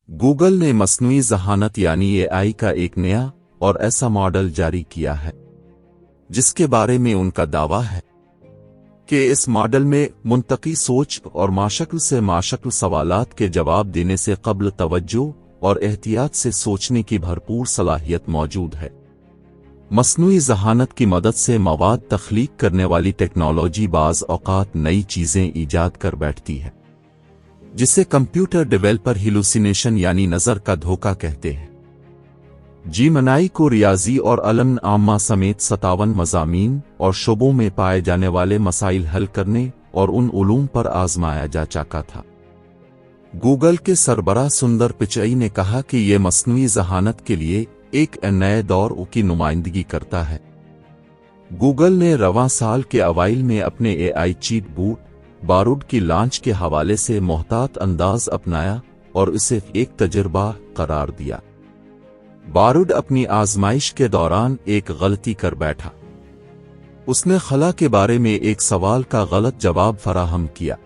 Google ने मस्नुई ज़हानत यानी AI का एक नया और ऐसा मॉडल जारी किया है जिसके बारे में उनका दावा है कि इस मॉडल में मुंतकी सोच और माशक्ल से माशक्ल सवालात के जवाब देने से कब्ल तवज्जो और एहतियात से सोचने की भरपूर सलाहियत मौजूद है। मस्नुई ज़हानत की मदद से मवाद तख्लीक करने वाली टेक्नोलॉजी बाज़ औक़ात नई चीज़ें ईजाद कर बैठती है, जिसे कंप्यूटर डेवलपर हेलुसिनेशन यानी नज़र का धोखा कहते हैं। जेमिनी को रियाजी और अलम आम्मा समेत 57 मज़ामीन और शोबों में पाए जाने वाले मसाइल हल करने और उन उलूम पर आजमाया जा चुका था। गूगल के सरबराह सुंदर पिचई ने कहा कि ये मस्नुई ज़हानत के लिए एक नए दौर की नुमाइंदगी करता है। गूगल ने रवां साल के अवाइल में अपने एआई चीट बूट बारूद की लॉन्च के हवाले से मोहतात अंदाज अपनाया और इसे एक तजुर्बा करार दिया। बारूद अपनी आजमाइश के दौरान एक गलती कर बैठा। उसने खला के बारे में एक सवाल का गलत जवाब फराहम किया।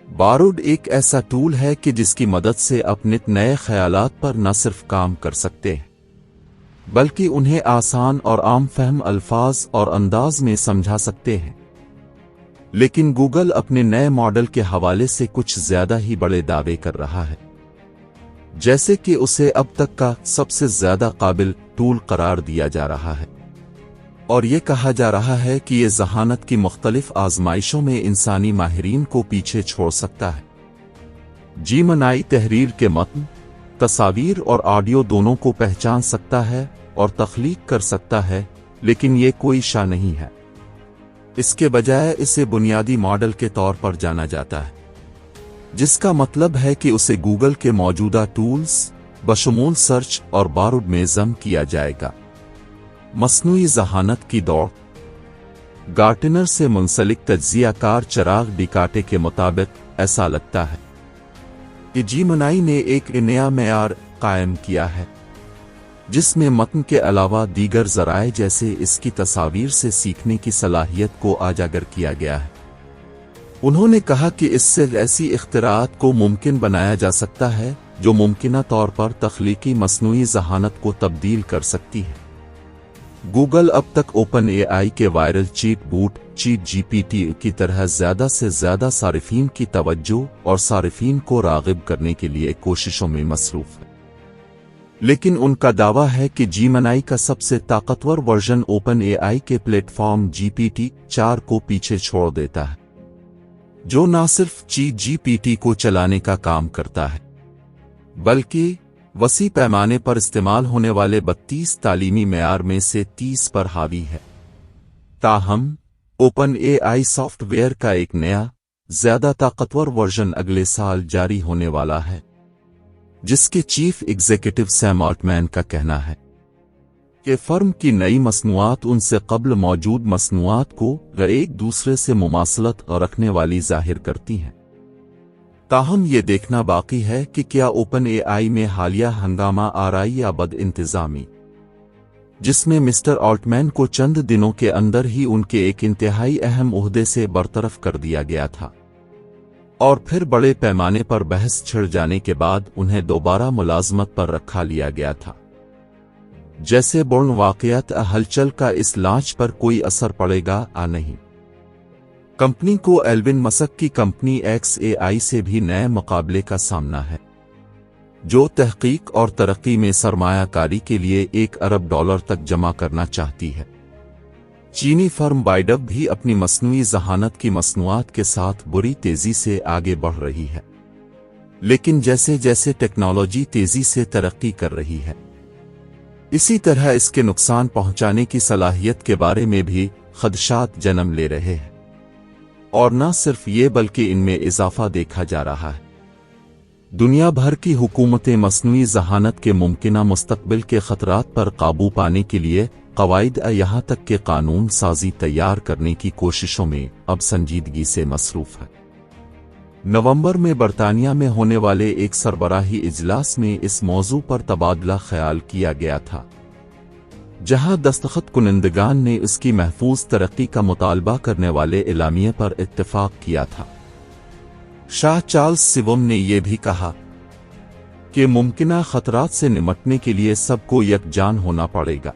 बारूद एक ऐसा टूल है कि जिसकी मदद से अपने नए ख्यालात पर न सिर्फ काम कर सकते हैं बल्कि उन्हें आसान और आम फहम अल्फाज और अंदाज में समझा सकते हैं। लेकिन गूगल अपने नए मॉडल के हवाले से कुछ ज्यादा ही बड़े दावे कर रहा है, जैसे कि उसे अब तक का सबसे ज्यादा काबिल टूल करार दिया जा रहा है और ये कहा जा रहा है कि ये ज़हानत की मुख्तलिफ आजमाइशों में इंसानी माहिरीन को पीछे छोड़ सकता है। जेमिनी तहरीर के मतन, तस्वीर और ऑडियो दोनों को पहचान सकता है और तख्लीक कर सकता है, लेकिन ये कोई शा नहीं है। इसके बजाय इसे बुनियादी मॉडल के तौर पर जाना जाता है, जिसका मतलब है कि उसे गूगल के मौजूदा टूल्स बशमूल सर्च और बारूद में ज़म किया जाएगा। मस्नुई ज़हानत की दौड़। गार्टनर से मुंसलिक तज्ज़ियाकार चिराग डिकाटे के मुताबिक ऐसा लगता है कि जेमिनी ने एक नया मेयार कायम किया है जिसमें मतन के अलावा दीगर ज़राए जैसे इसकी तस्वीर से सीखने की सलाहियत को उजागर किया गया है। उन्होंने कहा कि इससे ऐसी इख्तिराअत को मुमकिन बनाया जा सकता है जो मुमकिना तौर पर तख्लीकी मस्नुई ज़हानत को तब्दील कर सकती है। गूगल अब तक ओपन एआई के viral cheat boot cheat GPT की तरह ज़्यादा से ज़्यादा सारिफीन की तवज्जो और सारिफीन को राग़िब करने के लिए कोशिशों में मसरूफ़ है, लेकिन उनका दावा है कि जेमिनी का सबसे ताकतवर वर्जन ओपन एआई के प्लेटफॉर्म GPT-4 को पीछे छोड़ देता है, जो न सिर्फ चीट जीपीटी को चलाने का काम करता है बल्कि वसी पैमाने पर इस्तेमाल होने वाले 32 तालीमी मेयार में से 30 पर हावी है। ताहम ओपन एआई सॉफ्टवेयर का एक नया ज्यादा ताकतवर वर्जन अगले साल जारी होने वाला है, जिसके चीफ एग्जीक्यूटिव सैम ऑल्टमैन का कहना है कि फर्म की नई मसनूआत उनसे कब्ल मौजूद मसनूआत को एक दूसरे से मुमासलत रखने वाली जाहिर करती हैं। ताहम ये देखना बाकी है कि क्या ओपन एआई में हालिया हंगामा आराई या बद इंतजामी, जिसमें मिस्टर ऑल्टमैन को चंद दिनों के अंदर ही उनके एक इंतहाई अहम ओहदे से बरतरफ कर दिया गया था और फिर बड़े पैमाने पर बहस छिड़ जाने के बाद उन्हें दोबारा मुलाजमत पर रखा लिया गया था, जैसे बोर्न वाक़यात हलचल का इस लॉन्च पर कोई असर पड़ेगा या नहीं। कंपनी को एल्विन मस्क की कंपनी XAI से भी नए मुकाबले का सामना है, जो तहकीक और तरक्की में सरमायाकारी के लिए $1 अरब तक जमा करना चाहती है। चीनी फर्म बाइडब भी अपनी मस्नुई ज़हानत की मसनूआत के साथ बुरी तेजी से आगे बढ़ रही है, लेकिन जैसे जैसे टेक्नोलॉजी तेजी से तरक्की कर रही है, इसी तरह इसके नुकसान पहुंचाने की सलाहियत के बारे में भी खदशात जन्म ले रहे हैं। और न सिर्फ ये बल्कि इनमें इजाफा देखा जा रहा है। दुनिया भर की हुकूमतें मस्नुई ज़हानत के मुमकिना मुस्तकबिल के खतरात पर काबू पाने के लिए कवायद यहाँ तक के कानून साजी तैयार करने की कोशिशों में अब संजीदगी से मसरूफ है। नवंबर में बरतानिया में होने वाले एक सरबराही इजलास में इस मौजू पर तबादला ख्याल किया गया था, जहां दस्तखत कुनिंदगान ने इसकी महफूज तरक्की का मुतालबा करने वाले एलामिये पर इत्तेफाक किया था। शाह चार्ल्स सिवम ने यह भी कहा कि मुमकिना खतरात से निपटने के लिए सबको यकजान होना पड़ेगा।